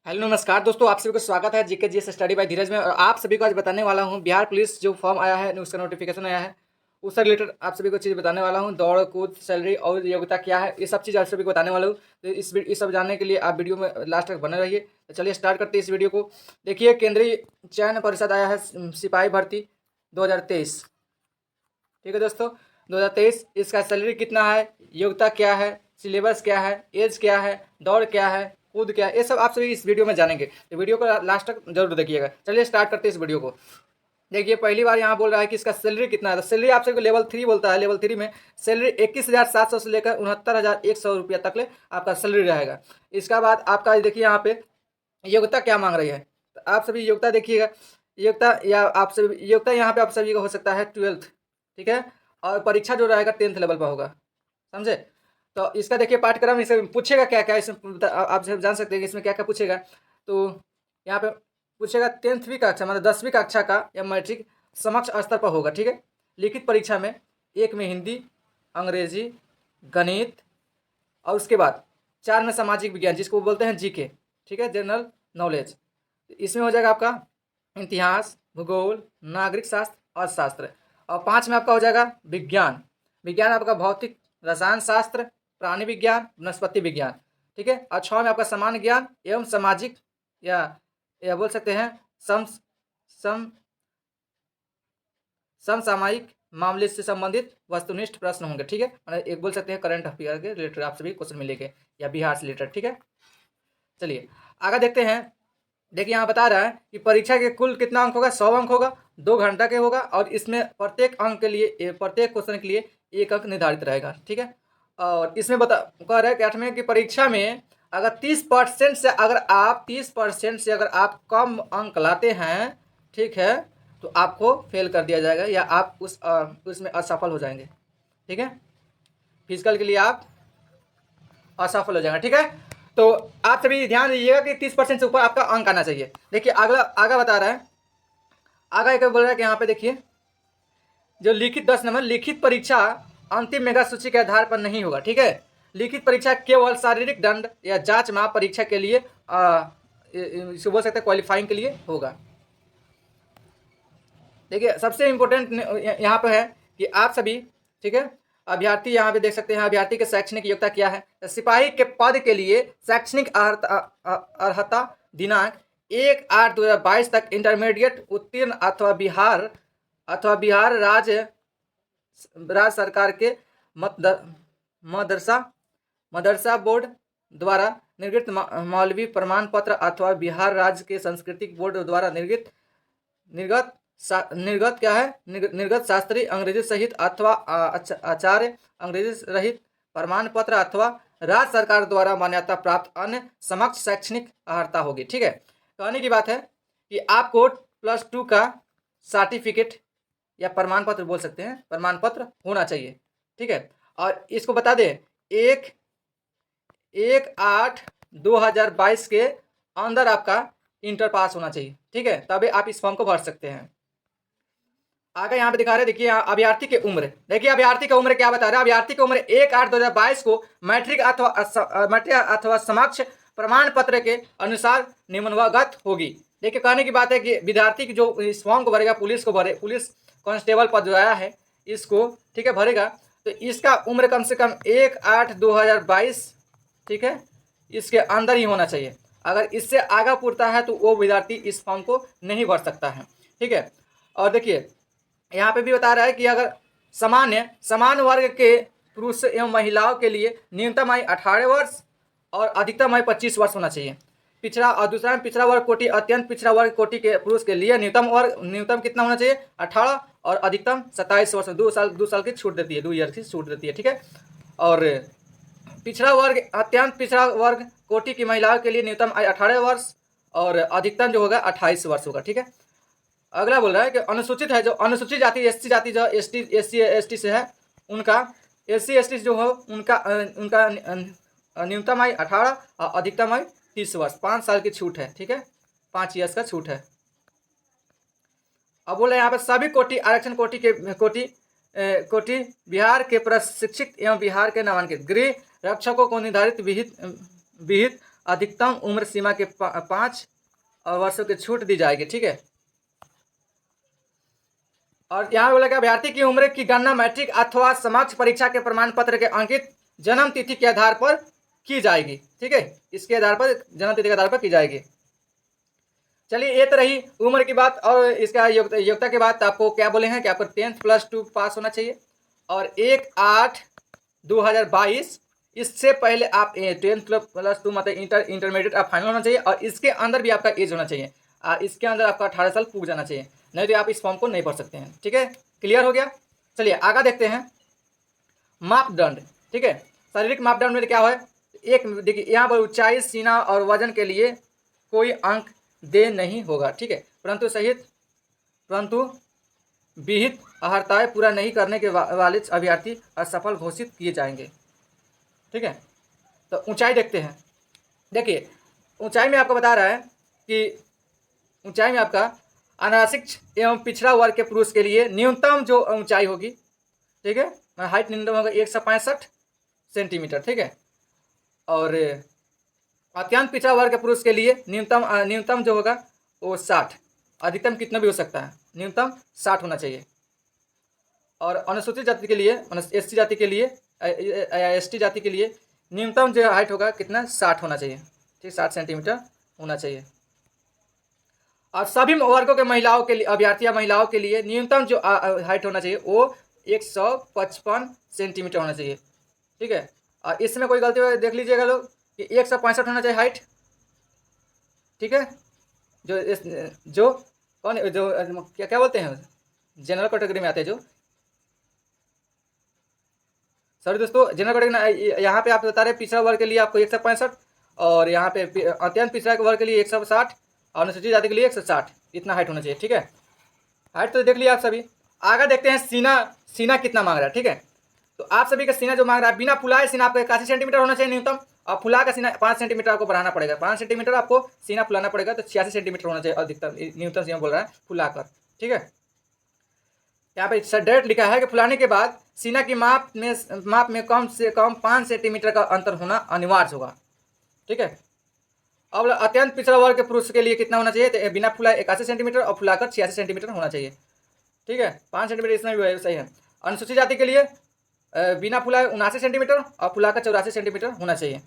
Hello नमस्कार दोस्तों, आप सभी को स्वागत है जीके जीएस स्टडी बाय धीरज में। और आप सभी को आज बताने वाला हूं बिहार पुलिस जो फॉर्म आया है, उसका नोटिफिकेशन आया है, उससे रिलेटेड आप सभी को चीज़ बताने वाला हूं। दौड़ कूद सैलरी और योग्यता क्या है, ये सब चीज़ आप सभी को बताने वाला हूं। तो इस सब जानने के लिए आप वीडियो में लास्ट तक बने रहिए। तो चलिए स्टार्ट करते हैं इस वीडियो को। देखिए, केंद्रीय चयन परिषद आया है सिपाही भर्ती 2023। ठीक है दोस्तों, 2023। इसका सैलरी कितना है, योग्यता क्या है, सिलेबस क्या है, एज क्या है, दौड़ क्या है, कूद क्या है, ये सब आप सभी इस वीडियो में जानेंगे। तो वीडियो को लास्ट तक जरूर देखिएगा। चलिए स्टार्ट करते हैं इस वीडियो को। देखिए, पहली बार यहाँ बोल रहा है कि इसका सैलरी कितना है। तो सैलरी आप सबको लेवल 3 बोलता है। लेवल 3 में सैलरी 21,700 से लेकर 69,100 रुपया तक ले आपका सैलरी रहेगा। इसका बाद आपका देखिए यहाँ पे योग्यता क्या मांग रही है। तो आप सभी योग्यता देखिएगा। योग्यता या आप सभी योग्यता यहाँ पे आप सभी को हो सकता है 12th। ठीक है, और परीक्षा जो रहेगा 10th लेवल पर होगा, समझे। तो इसका देखिए पाठ्यक्रम इसमें पूछेगा क्या क्या, इसमें आप सब जान सकते हैं कि इसमें क्या क्या पूछेगा। तो यहाँ पे पूछेगा 10वीं कक्षा मतलब 10वीं कक्षा का या मैट्रिक समक्ष स्तर पर होगा। ठीक है, लिखित परीक्षा में एक में हिंदी, अंग्रेजी, गणित और उसके बाद 4 में सामाजिक विज्ञान जिसको बोलते हैं जीके। ठीक है, जनरल नॉलेज। इसमें हो जाएगा आपका इतिहास, भूगोल, नागरिक शास्त्र, अर्थशास्त्र। और 5 में आपका हो जाएगा विज्ञान। विज्ञान आपका भौतिक, रसायन शास्त्र, प्राणी विज्ञान, वनस्पति विज्ञान। ठीक है, और 6 में आपका सामान्य ज्ञान एवं सामाजिक या बोल सकते हैं सम समसामयिक मामले से संबंधित वस्तुनिष्ठ प्रश्न होंगे। ठीक है, मतलब एक बोल सकते हैं करंट अफेयर के रिलेटेड आप सभी क्वेश्चन मिलेंगे या बिहार से रिलेटेड। ठीक है, चलिए आगे देखते हैं। देखिए यहाँ बता रहा है कि परीक्षा के कुल कितना अंक होगा, 100 अंक होगा, 2 घंटा के होगा और इसमें प्रत्येक अंक के लिए, प्रत्येक क्वेश्चन के लिए 1 अंक निर्धारित रहेगा। ठीक है, और इसमें कह रहा है कि 8वें की परीक्षा में अगर 30% से अगर आप कम अंक लाते हैं, ठीक है, तो आपको फेल कर दिया जाएगा या आप उसमें असफल हो जाएंगे। ठीक है, फिजिकल के लिए आप असफल हो जाएगा। ठीक है, तो आप सभी ध्यान दीजिएगा कि 30% से ऊपर आपका अंक आना चाहिए। देखिए अगला आगे बता रहा है, आगे एक बोल रहा है कि यहाँ पे देखिए जो लिखित 10 नंबर लिखित परीक्षा अंतिम मेगा सूची के आधार पर नहीं होगा। ठीक है, लिखित परीक्षा केवल शारीरिक दंड या जांच माप परीक्षा के लिए इसे बोल सकते हैं क्वालिफाइंग के लिए होगा। देखिए सबसे इम्पोर्टेंट यहाँ पे है कि आप सभी, ठीक है, अभ्यर्थी यहाँ पे देख सकते हैं अभ्यर्थी के शैक्षणिक योग्यता क्या है। सिपाही के पद के लिए शैक्षणिक अर्हता दिनांक 1/8/2022 तक इंटरमीडिएट उत्तीर्ण अथवा बिहार राज्य सरकार के मदरसा बोर्ड द्वारा निर्गत मौलवी प्रमाण पत्र अथवा बिहार राज्य के सांस्कृतिक बोर्ड द्वारा निर्गत शास्त्री अंग्रेजी सहित अथवा आचार्य अंग्रेजी रहित प्रमाण पत्र अथवा राज्य सरकार द्वारा मान्यता प्राप्त अन्य समक्ष शैक्षणिक अर्हता होगी। ठीक है, कहने की बात है कि आपको +2 का सर्टिफिकेट या प्रमाण पत्र बोल सकते हैं, प्रमाण पत्र होना चाहिए। ठीक है, और इसको बता दें 1/8/2022 के अंदर आपका इंटर पास होना चाहिए। ठीक है, तभी आप इस फॉर्म को भर सकते हैं। आगे यहाँ पे दिखा रहे हैं, देखिए यहाँ अभ्यर्थी की उम्र। देखिए अभ्यर्थी की उम्र क्या बता रहे हैं, अभ्यर्थी की उम्र 1/8/2022 को मैट्रिक अथवा समक्ष प्रमाण पत्र के अनुसार निम्नवगत होगी। देखिए कहने की बात है कि विद्यार्थी की जो इस फॉर्म को भरेगा, पुलिस कांस्टेबल पद जो आया है इसको, ठीक है, भरेगा, तो इसका उम्र कम से कम 1/8/2022, ठीक है, इसके अंदर ही होना चाहिए। अगर इससे आगे पूछता है तो वो विद्यार्थी इस फॉर्म को नहीं भर सकता है। ठीक है, और देखिए यहाँ पे भी बता रहा है कि अगर समान वर्ग के पुरुष एवं महिलाओं के लिए न्यूनतम आयु 18 वर्ष और अधिकतम आयु 25 वर्ष होना चाहिए। पिछड़ा और दूसरा में पिछड़ा वर्ग कोटि, अत्यंत पिछड़ा वर्ग कोटि के पुरुष के लिए न्यूनतम कितना होना चाहिए, 18 और अधिकतम 27 वर्ष। 2 साल की छूट देती है, 2 ईयर की छूट देती है। ठीक है, और पिछड़ा वर्ग अत्यंत पिछड़ा वर्ग कोटि की महिलाओं के लिए न्यूनतम आयु 18 वर्ष और अधिकतम जो होगा 28 वर्ष होगा। ठीक है, अगला बोल रहा है कि अनुसूचित है, जो अनुसूचित जाति एससी जाति जो एससी एसटी से है, उनका एससी एसटी जो हो उनका न्यूनतम आयु 18 और अधिकतम आयु 30 वर्ष। 5 साल की छूट है। ठीक है, 5 ईयर्स का छूट है। अब बोले यहाँ पे सभी कोटि आरक्षण कोटि बिहार के प्रशिक्षित एवं बिहार के नामांकित गृह रक्षकों को निर्धारित विहित अधिकतम उम्र सीमा के 5 वर्षों की छूट दी जाएगी। ठीक है, और यहाँ बोला कि अभ्यर्थी की उम्र की गणना मैट्रिक अथवा समकक्ष परीक्षा के प्रमाण पत्र के अंकित जन्म तिथि के आधार पर की जाएगी। ठीक है, इसके आधार पर, जन्म तिथि के आधार पर की जाएगी। चलिए, ये तो रही उम्र की बात। और इसका योग्यता की बात आपको क्या बोले हैं कि आपको 10th+2 पास होना चाहिए, और 1/8/2022 इससे पहले आप 10th+2 मतलब इंटरमीडिएट आप फाइनल होना चाहिए, और इसके अंदर भी आपका एज होना चाहिए, इसके अंदर आपका 18 साल पूग जाना चाहिए, नहीं तो आप इस फॉर्म को नहीं भर सकते हैं। ठीक है, क्लियर हो गया। चलिए आगे देखते हैं मापदंड। ठीक है, शारीरिक मापदंड में क्या है, एक देखिए यहाँ पर ऊंचाई, सीना और वजन के लिए कोई अंक दे नहीं होगा। ठीक है, परंतु विहित अर्हताएं पूरा नहीं करने के वाले अभ्यर्थी असफल घोषित किए जाएंगे। ठीक है, तो ऊंचाई देखते हैं। देखिए ऊंचाई में आपको बता रहा है कि ऊंचाई में आपका अनाशिक्षित एवं पिछड़ा वर्ग के पुरुष के लिए न्यूनतम जो ऊंचाई होगी, ठीक है, हाइट न्यूनतम होगा 165 सेंटीमीटर। ठीक है, और अत्यंत पिछड़ा वर्ग के पुरुष के लिए न्यूनतम जो होगा वो 60, अधिकतम कितना भी हो सकता है, न्यूनतम 60 होना चाहिए। और अनुसूचित जाति के लिए, SC जाति के लिए, ST जाति के लिए न्यूनतम जो हाइट होगा कितना, 60 होना चाहिए। ठीक, 60 सेंटीमीटर होना चाहिए। और सभी वर्गों के महिलाओं के लिए, अभ्यर्थी या महिलाओं के लिए न्यूनतम जो हाइट होना चाहिए वो 155 सेंटीमीटर होना चाहिए। ठीक है, और इसमें कोई गलती देख लीजिएगा लोग कि 165 होना चाहिए हाइट। ठीक है, जो कौन, जो क्या बोलते हैं, जनरल कैटेगरी में आते हैं जो, सॉरी दोस्तों, जनरल कैटेगरी यहाँ पे आप बता रहे हैं पिछड़ा वर्ग के लिए आपको 165, और यहाँ पे अत्यंत पिछड़ा वर्ग के लिए 160, और अनुसूचित जाति के लिए 160, इतना हाइट होना चाहिए। ठीक है, हाइट तो देख लिया आप सभी। आगे देखते हैं सीना कितना मांग रहा है। ठीक है, तो आप सभी का सीना जो मांग रहा है, बिना फुलाए सीना आपको 81 सेंटीमीटर होना चाहिए न्यूनतम, और फुला का सीना 5 सेंटीमीटर आपको बढ़ाना पड़ेगा, 5 सेंटीमीटर आपको सीना फुलाना पड़ेगा, तो 86 सेंटीमीटर होना चाहिए अधिकतम, न्यूनतम सीना बोल रहा है फुलाकर। ठीक है, यहाँ पे डायरेक्ट लिखा है कि फुलाने के बाद सीना की माप में कम से कम 5 सेंटीमीटर का अंतर होना अनिवार्य होगा। ठीक है, अब अत्यंत पिछड़ा वर्ग के पुरुष के लिए कितना होना चाहिए, तो बिना फुलाए 81 सेंटीमीटर और फुलाकर 86 सेंटीमीटर होना चाहिए। ठीक है, 5 सेंटीमीटर इसमें भी सही है। अनुसूचित जाति के लिए बिना फुलाए 79 सेंटीमीटर और फुलाकर 84 सेंटीमीटर होना चाहिए।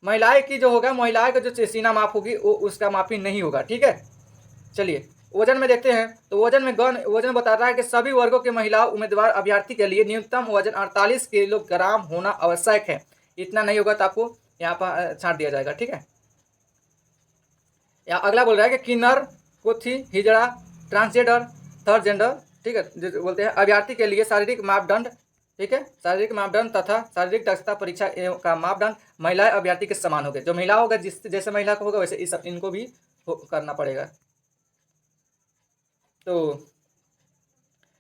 महिलाएं की जो होगा, महिलाएं का जो सीना माप होगी वो उसका मापी नहीं होगा। ठीक है, चलिए वजन में देखते हैं। तो वजन बता रहा है कि सभी वर्गों के महिला उम्मीदवार अभ्यर्थी के लिए न्यूनतम वजन 48 किलोग्राम होना आवश्यक है। इतना नहीं होगा तो आपको यहाँ पर छांट दिया जाएगा। ठीक है, यहाँ अगला बोल रहा है कि किन्नर, कुथी, हिजड़ा, ट्रांसजेंडर, थर्ड जेंडर, ठीक है, जो बोलते हैं अभ्यर्थी के लिए शारीरिक मापदंड। ठीक है, शारीरिक मापदंड तथा शारीरिक दक्षता परीक्षा का मापदंड महिला अभ्यर्थी के समान होंगे। जो महिला होगा, जैसे महिला को होगा वैसे इनको भी करना पड़ेगा। तो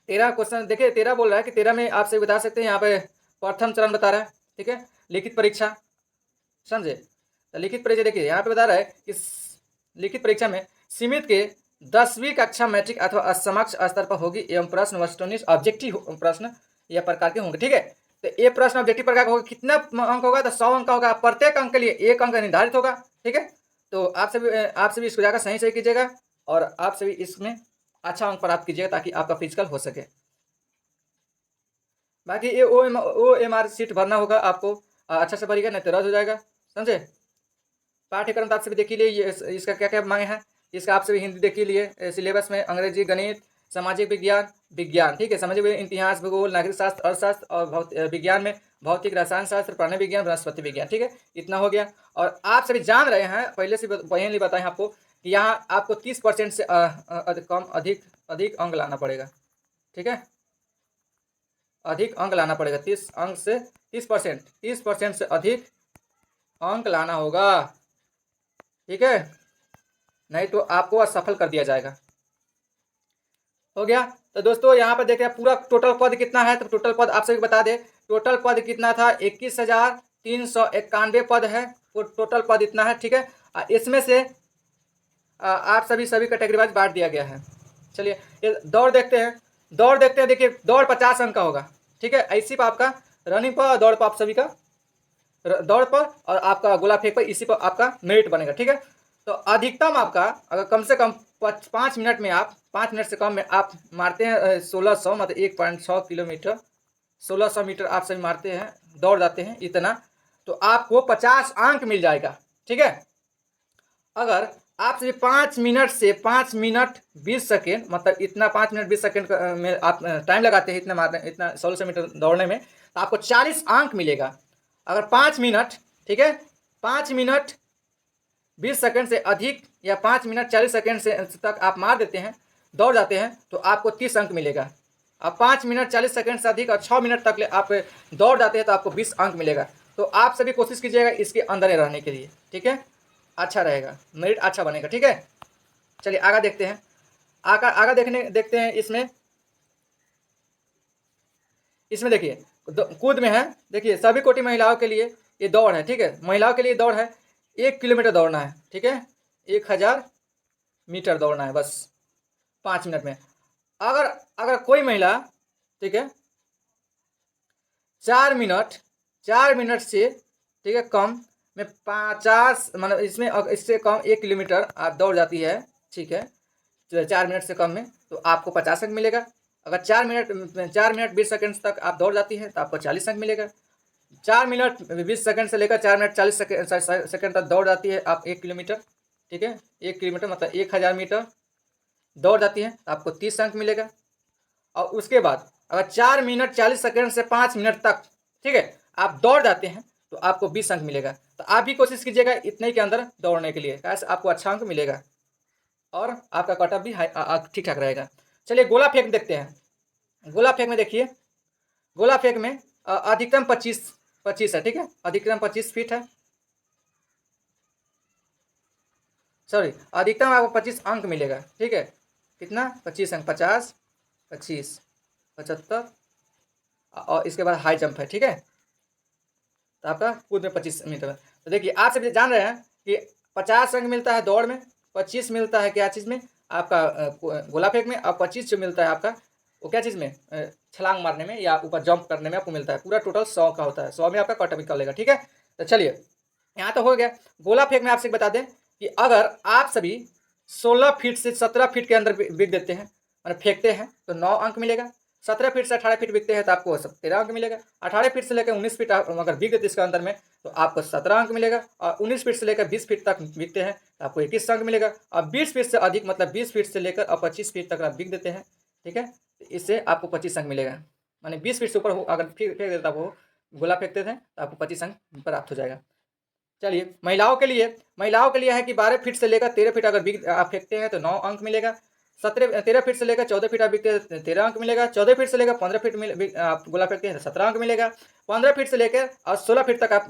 13 क्वेश्चन देखिए, 13 बोल रहा है कि 13 में आपसे बता सकते हैं, यहाँ पे प्रथम चरण बता रहा है। ठीक है, लिखित परीक्षा, समझे, तो लिखित परीक्षा देखिए यहाँ पे बता रहा है कि लिखित परीक्षा में सीमित के 10वीं कक्षा मैट्रिक अथवा समकक्ष स्तर पर होगी एवं प्रश्न वस्तुनिष्ठ ऑब्जेक्टिव प्रश्न या प्रकार के होंगे। ठीक है, तो ये प्रश्न ऑब्जेक्टिव प्रकार का होगा, कितना अंक होगा, तो 100 अंक का होगा। प्रत्येक अंक के लिए 1 अंक निर्धारित होगा। ठीक है, तो आप सभी इसको जाकर सही कीजिएगा, और आप सभी इसमें अच्छा अंक प्राप्त कीजिएगा ताकि आपका फिजिकल हो सके। बाकी ये OMR सीट भरना होगा आपको, अच्छा से भरिएगा, नहीं तो रद्द हो जाएगा। समझे, पाठ्यक्रम तो आप सभी देखिए लिए, इसका क्या क्या मांगे हैं, इसका आप सभी हिंदी देखिए लिए, सिलेबस में अंग्रेजी, गणित, सामाजिक विज्ञान, ठीक है, सामाजिक इतिहास, भूगोल, नागरिक शास्त्र, अर्थशास्त्र, और विज्ञान में भौतिक, रसायन शास्त्र, प्राणी विज्ञान, वनस्पति विज्ञान। ठीक है, इतना हो गया। और आप सभी जान रहे हैं, पहले बताएं आपको कि यहाँ आपको 30% से अधिक अंक लाना पड़ेगा। ठीक है, अधिक अंक लाना पड़ेगा, 30% से अधिक अंक लाना होगा। ठीक है, नहीं तो आपको असफल कर दिया जाएगा। हो गया। तो दोस्तों यहाँ पर देखिए पूरा टोटल पद कितना है, तो टोटल पद आप सभी बता दें। टोटल पद कितना था, 21,391 पद है, वो टोटल पद इतना है। ठीक है, इसमें से आप सभी कैटेगरी वाइज बांट दिया गया है। चलिए ये दौड़ देखते हैं। देखिए दौड़ 50 अंक का होगा। ठीक है, ऐसी पर आपका रनिंग पर, दौड़ पर आप सभी का दौड़ पर और आपका गोला फेंक पर, इसी पर आपका मेरिट बनेगा। ठीक है, तो अधिकतम आपका अगर कम से कम 5 मिनट में आप 5 मिनट से कम में आप मारते हैं 1600 मतलब 1.6 किलोमीटर, 1600 मीटर आप सभी मारते हैं, दौड़ जाते हैं इतना, तो आपको 50 अंक मिल जाएगा। ठीक है, अगर आप सभी 5 मिनट से 5 मिनट 20 सेकेंड मतलब इतना 5 मिनट 20 सेकेंड में आप टाइम लगाते हैं इतना मारने, इतना 1600 मीटर दौड़ने में, तो आपको 40 अंक मिलेगा। अगर 5 मिनट, ठीक है, 5 मिनट 20 सेकेंड से अधिक या 5 मिनट 40 सेकेंड से तक आप मार देते हैं, दौड़ जाते हैं, तो आपको 30 अंक मिलेगा। अब 5 मिनट 40 सेकेंड से अधिक और 6 मिनट तक आप दौड़ जाते हैं तो आपको 20 अंक मिलेगा। तो आप सभी कोशिश कीजिएगा इसके अंदर ही रहने के लिए। ठीक है, अच्छा रहेगा, मेरिट अच्छा बनेगा। ठीक है, चलिए आगे देखते हैं। आगे देखते हैं इसमें देखिए कूद में है, देखिए सभी कोटि महिलाओं के लिए ये दौड़ है। ठीक है, महिलाओं के लिए दौड़ है 1 किलोमीटर दौड़ना है। ठीक है, 1000 मीटर दौड़ना है बस 5 मिनट में। अगर अगर कोई महिला, ठीक है, 4 मिनट से, ठीक है, कम में 50 मतलब इसमें इससे कम 1 किलोमीटर आप दौड़ जाती है, ठीक है, तो 4 मिनट से कम में, तो आपको 50 अंक मिलेगा। अगर 4 मिनट 20 सेकेंड तक आप दौड़ जाती है तो आपको 40 अंक मिलेगा। 4 मिनट 20 सेकेंड से लेकर 4 मिनट 40 सेकेंड तक दौड़ जाती है आप 1 किलोमीटर, ठीक है, 1 किलोमीटर मतलब 1000 मीटर दौड़ जाती है तो आपको 30 अंक मिलेगा। और उसके बाद अगर 4 मिनट 40 सेकेंड से 5 मिनट तक, ठीक है, आप दौड़ जाते हैं तो आपको 20 अंक मिलेगा। तो आप भी कोशिश कीजिएगा इतने के अंदर दौड़ने के लिए, कैसे आपको अच्छा अंक मिलेगा और आपका कट ऑफ भी ठीक ठाक रहेगा। चलिए गोला फेंक देखते हैं। गोला फेंक में देखिए, गोला फेंक में अधिकतम 25 है। ठीक है, अधिकतम 25 फीट है, सॉरी अधिकतम आपको 25 अंक मिलेगा। ठीक है, कितना 25 अंक, 50 25 75 और इसके बाद हाई जंप है। ठीक है, तो आपका कूद में 25 मीटर है। तो देखिए आप सब जान रहे हैं कि 50 अंक मिलता है दौड़ में, 25 मिलता है क्या चीज़ में, आपका गोला फेंक में, और 25 जो मिलता है आपका वो क्या चीज़ में, छलांग मारने में या ऊपर जंप करने में आपको मिलता है। पूरा टोटल 100 का होता है, 100 में आपका कट निकलेगा। ठीक है, तो चलिए यहाँ तो हो गया। गोला फेंक में आपसे बता दें कि अगर आप सभी 16 फीट से 17 फीट के अंदर बिक देते हैं, मतलब फेंकते हैं, तो 9 अंक मिलेगा। 17 फीट से 18 फीट बिकते हैं तो आपको 13 अंक मिलेगा। 18 फीट से लेकर 19 फीट आप अगर बिक देते इसके अंदर में तो आपको 17 अंक मिलेगा। और 19 फीट से लेकर 20 फीट तक बिकते हैं तो आपको 21 अंक मिलेगा। और 20 फीट से अधिक मतलब 20 फीट से लेकर और 25 फीट तक आप बिक देते हैं, ठीक है, तो इससे आपको 25 अंक मिलेगा। माने 20 फीट से ऊपर हो अगर फेंक देता वो गोला फेंकते थे तो आपको 25 अंक प्राप्त हो जाएगा। चलिए महिलाओं के लिए है कि 12 फीट से लेकर 13 फीट अगर आप फेंकते हैं तो 9 अंक मिलेगा। 13 फीट से लेकर 14 फीट आप बिकते हैं 13 अंक मिलेगा। 14 फीट से लेकर 15 फीट आप गोला फेंकते हैं तो 17 अंक मिलेगा। 15 फीट से लेकर और 16 फीट तक आप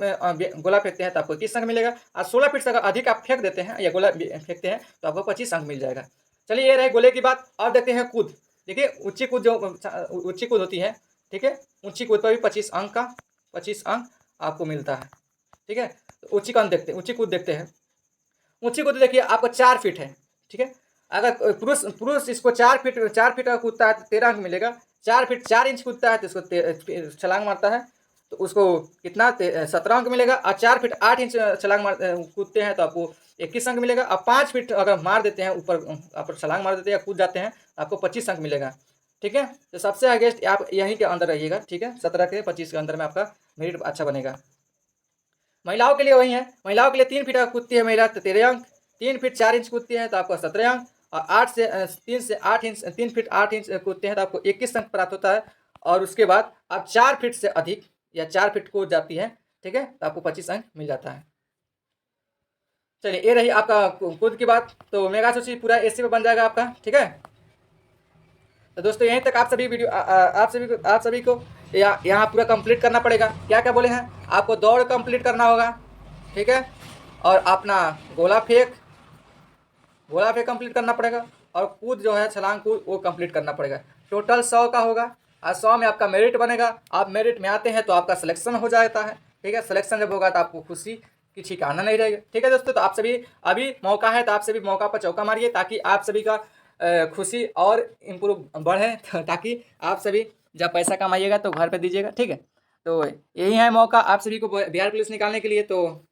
गोला फेंकते हैं तो आपको 21 अंक मिलेगा। और 16 फीट से अगर अधिक आप फेंक देते हैं या गोला फेंकते हैं तो आपको 25 अंक मिल जाएगा। चलिए ये रहे गोले की बात। और देखते हैं कूद। देखिए ऊंची कूद होती है, ठीक है, ऊंची कूद पर भी 25 अंक आपको मिलता है। ठीक है, तो ऊंची कूद देखते हैं। ऊंची कूद देखिए आपको 4 फीट है। ठीक है, अगर पुरुष इसको 4 फीट का कूदता है तो 13 अंक मिलेगा। 4 फीट 4 इंच कूदता है तो इसको छलांग मारता है तो उसको कितना 17 अंक मिलेगा। और 4 फीट 8 इंच कूदते हैं तो आपको 21 अंक मिलेगा। और 5 फीट अगर मार देते हैं ऊपर आप छलांग मार देते हैं या कूद जाते हैं तो आपको 25 अंक मिलेगा। ठीक है, तो सबसे हाईएस्ट आप यहीं के अंदर रहिएगा। ठीक है, 17 के 25 के अंदर में आपका मेरिट अच्छा बनेगा। महिलाओं के लिए वही है, महिलाओं के लिए 3 फीट कूदती है महिला तो 13 अंक। 3 फीट 4 इंच कूदती है तो आपको 17 अंक। और 3 से 8 इंच 3 फीट 8 इंच कूदते हैं तो आपको 21 अंक प्राप्त होता है। और उसके बाद आप 4 फीट से अधिक या 4 फीट कूद जाती है, ठीक है, तो आपको 25 अंक मिल जाता है। चलिए ये रही आपका कूद की बात। तो मेगा सूची पूरा एसी में बन जाएगा आपका। ठीक है, तो दोस्तों यहीं तक आप सभी को यहाँ पूरा कंप्लीट करना पड़ेगा। क्या क्या बोले हैं, आपको दौड़ कंप्लीट करना होगा, ठीक है, और अपना गोला फेंक कंप्लीट करना पड़ेगा। और कूद जो है छलांग कूद वो कंप्लीट करना पड़ेगा। टोटल 100 का होगा और 100 में आपका मेरिट बनेगा। आप मेरिट में आते हैं तो आपका सिलेक्शन हो जाता है। ठीक है, सिलेक्शन जब होगा तो आपको खुशी की ठिकाना नहीं रहेगा। ठीक है दोस्तों, तो आप सभी अभी मौका है तो आप सभी मौका पर चौका मारिए ताकि आप सभी का खुशी और इम्प्रूव बढ़े ताकि आप सभी जब पैसा कमाइएगा तो घर पे दीजिएगा। ठीक है, तो यही है मौका आप सभी को बिहार पुलिस निकालने के लिए। तो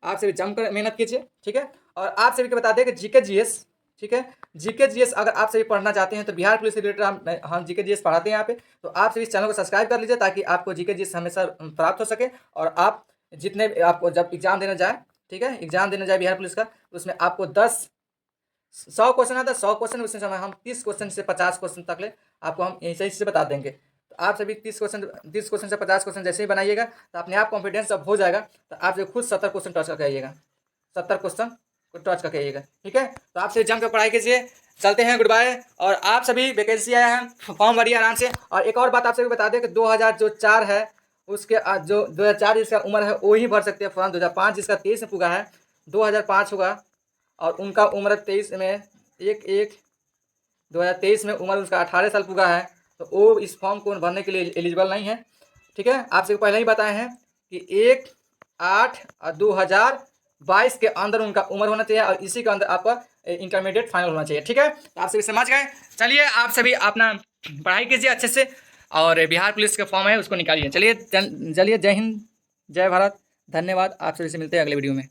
आप सभी जमकर मेहनत कीजिए, ठीक है। और आप सभी को बता दें कि जीके जीएस, ठीक है, जीके जीएस अगर आप सभी पढ़ना चाहते हैं तो बिहार पुलिस से रिलेटेड हम जीके जीएस पढ़ाते हैं यहाँ पे। तो आप सभी इस चैनल को सब्सक्राइब कर लीजिए ताकि आपको जीके जीएस हमेशा प्राप्त हो सके। और आप जितने भी आपको जब एग्जाम देने जाए, ठीक है, एग्जाम देने जाए बिहार पुलिस का, तो उसमें आपको 100 क्वेश्चन आता है, 100 क्वेश्चन, उसमें समय हम 30 क्वेश्चन से 50 क्वेश्चन तक ले आपको हम सही से बता देंगे। तो आप सभी 30 क्वेश्चन से 50 क्वेश्चन जैसे ही बनाइएगा तो अपने आप कॉन्फिडेंस जब हो जाएगा तो आप जो खुद 70 क्वेश्चन टच करके आइएगा, 70 क्वेश्चन को टच करके आइएगा, ठीक है। तो आप सभी जम कर पढ़ाई कीजिए। चलते हैं, गुड बाय। और आप सभी वैकेंसी आया है, फॉर्म भरिए आराम से। और एक और बात आप सभी बता दें कि 2004 है उसके जो 2004 जिसका उम्र है वो ही भर सकते हैं फॉर्म। 2005 जिसका 23 में पुगा है 2005 होगा और उनका उम्र 23 में 2023 में उम्र उसका 18 साल पुगा है, तो वो इस फॉर्म को भरने के लिए एलिजिबल नहीं है, ठीक है। आपसे पहले ही बताए हैं कि 1/8/2022 के अंदर उनका उम्र होना चाहिए और इसी के अंदर आपका इंटरमीडिएट फाइनल होना चाहिए, ठीक है। तो आप सभी समझ गए। चलिए आप सभी अपना पढ़ाई कीजिए अच्छे से और बिहार पुलिस का फॉर्म है उसको निकालिए। चलिए जय हिंद, जय भारत, धन्यवाद। आप सभी से मिलते हैं अगले वीडियो में।